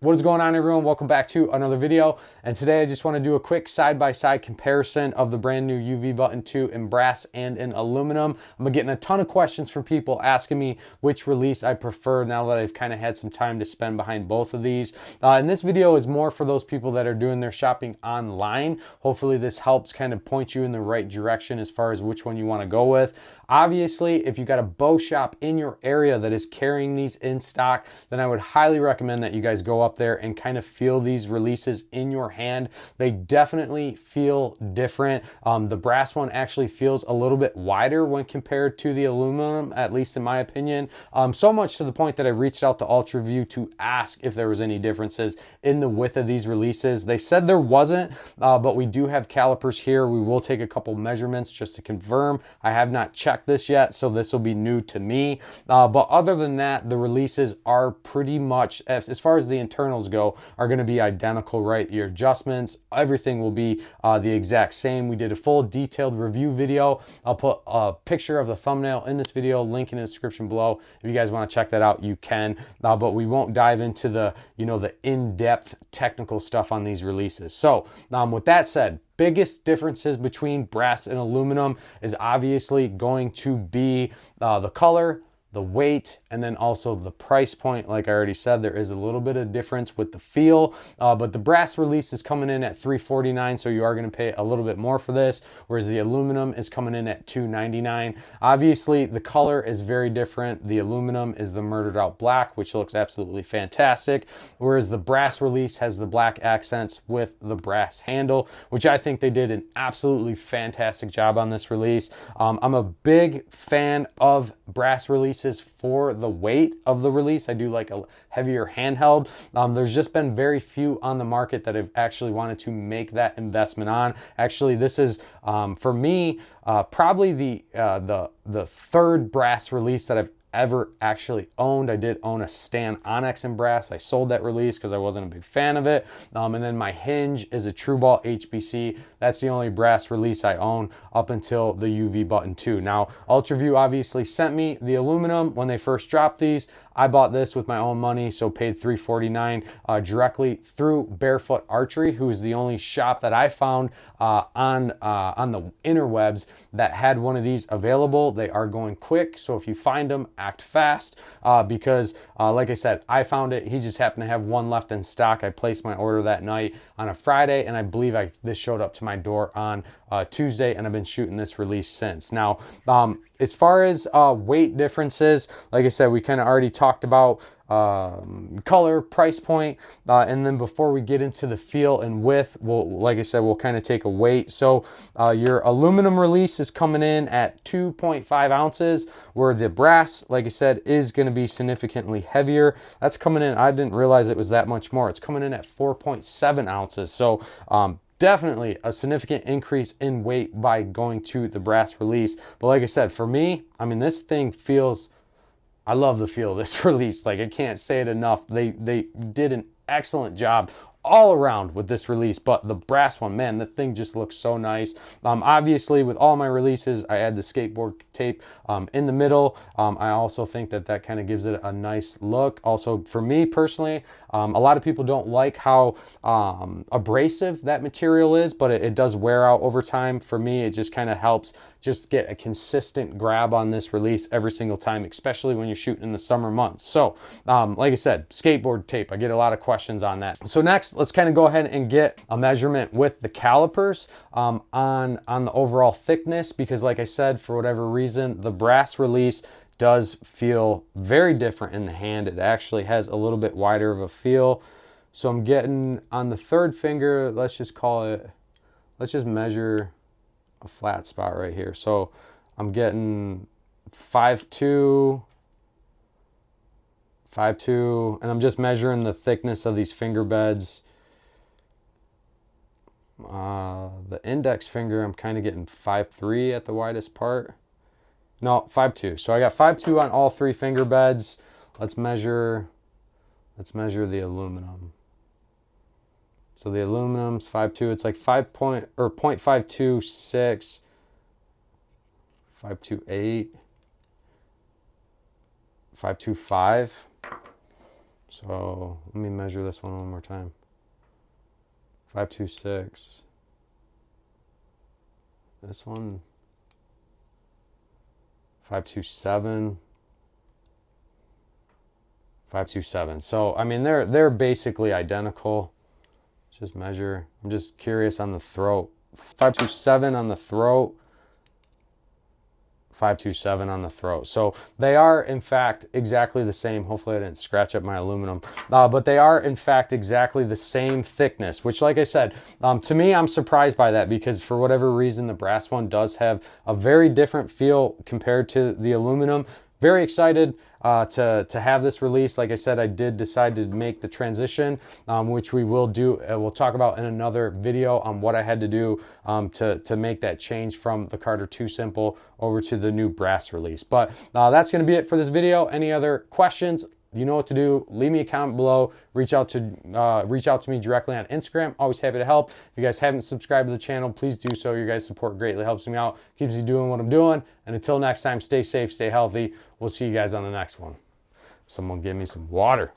What is going on, everyone? Welcome back to another video. And today I just want to do a quick side-by-side comparison of the brand new UV Button 2 in brass and in aluminum. I'm getting a ton of questions from people asking me which release I prefer now that I've kind of had some time to spend behind both of these. And this video is more for those people that are doing their shopping online. Hopefully this helps kind of point you in the right direction as far as which one you want to go with. Obviously, if you got a bow shop in your area that is carrying these in stock, then I would highly recommend that you guys go up there and kind of feel these releases in your hand. They definitely feel different. The brass one actually feels a little bit wider when compared to the aluminum, at least in my opinion. So much to the point that I reached out to UltraView to ask if there was any differences in the width of these releases. They said there wasn't, but we do have calipers here. We will take a couple measurements just to confirm. I have not checked this yet, so this will be new to me. But other than that, the releases are pretty much, as far as the internals go, are going to be identical, right? Your adjustments, everything will be the exact same. We did a full detailed review video. I'll put a picture of the thumbnail in this video, link in the description below. If you guys want to check that out, you can. But we won't dive into the, the in-depth technical stuff on these releases. So with that said, biggest differences between brass and aluminum is obviously going to be the color, the weight, and then also the price point. Like I already said, there is a little bit of difference with the feel, but the brass release is coming in at $349, so you are going to pay a little bit more for this, whereas the aluminum is coming in at $299. Obviously, the color is very different. The aluminum is the murdered out black, which looks absolutely fantastic, whereas the brass release has the black accents with the brass handle, which I think they did an absolutely fantastic job on this release. I'm a big fan of brass releases for the weight of the release. I do like a heavier handheld. There's just been very few on the market that have actually wanted to make that investment on. Actually, this is for me probably the third brass release that I've ever actually owned. I did own a Stan Onyx in brass. I sold that release because I wasn't a big fan of it. And then my hinge is a TrueBall HBC. That's the only brass release I own up until the UV Button 2. Now, UltraView obviously sent me the aluminum when they first dropped these. I bought this with my own money, so paid $349 directly through Barefoot Archery, who is the only shop that I found on the interwebs that had one of these available. They are going quick, so if you find them, act fast because like I said, I found it. He just happened to have one left in stock. I placed my order that night on a Friday, and I believe this showed up to my door on Tuesday, and I've been shooting this release since. Now, as far as weight differences, like I said, we kind of already talked about color, price point, and then before we get into the feel and width, like I said, we'll kind of take a weight. So your aluminum release is coming in at 2.5 ounces, where the brass, like I said, is going to be significantly heavier. That's coming in, I didn't realize it was that much more. It's coming in at 4.7 ounces. So definitely a significant increase in weight by going to the brass release. But like I said, for me, I mean, this thing feels, I love the feel of this release. Like, I can't say it enough. They did an excellent job all around with this release, but the brass one, man, the thing just looks so nice. Obviously, with all my releases, I add the skateboard tape in the middle. I also think that kind of gives it a nice look. Also, for me personally, a lot of people don't like how abrasive that material is, but it does wear out over time. For me, it just kind of helps just get a consistent grab on this release every single time, especially when you're shooting in the summer months. So, like I said, skateboard tape, I get a lot of questions on that. So next, let's kind of go ahead and get a measurement with the calipers on the overall thickness, because like I said, for whatever reason, the brass release does feel very different in the hand. It actually has a little bit wider of a feel. So I'm getting on the third finger, let's just measure a flat spot right here. So I'm getting 5.2, and I'm just measuring the thickness of these finger beds. The index finger, I'm kind of getting 5.3 at the widest part. No, 5.2. So I got 5.2 on all three finger beds. Let's measure the aluminum. So the aluminum's 5.2. It's like 0.526, 5.28, 5.25. So let me measure this one more time. 526. This one 527. 527. So I mean they're basically identical. Just measure. I'm just curious on the throat. 527 on the throat. 527 on the throat. So they are in fact exactly the same. Hopefully I didn't scratch up my aluminum, but they are in fact exactly the same thickness, which like I said, to me, I'm surprised by that because for whatever reason, the brass one does have a very different feel compared to the aluminum. Very excited to have this release. Like I said, I did decide to make the transition, which we will do. We'll talk about in another video on what I had to do to make that change from the Carter TuSimple over to the new brass release. But that's going to be it for this video. Any other questions? You know what to do. Leave me a comment below. Reach out to me directly on Instagram. Always happy to help. If you guys haven't subscribed to the channel, please do so. Your guys' support greatly helps me out, keeps me doing what I'm doing. And until next time, stay safe, stay healthy. We'll see you guys on the next one. Someone give me some water.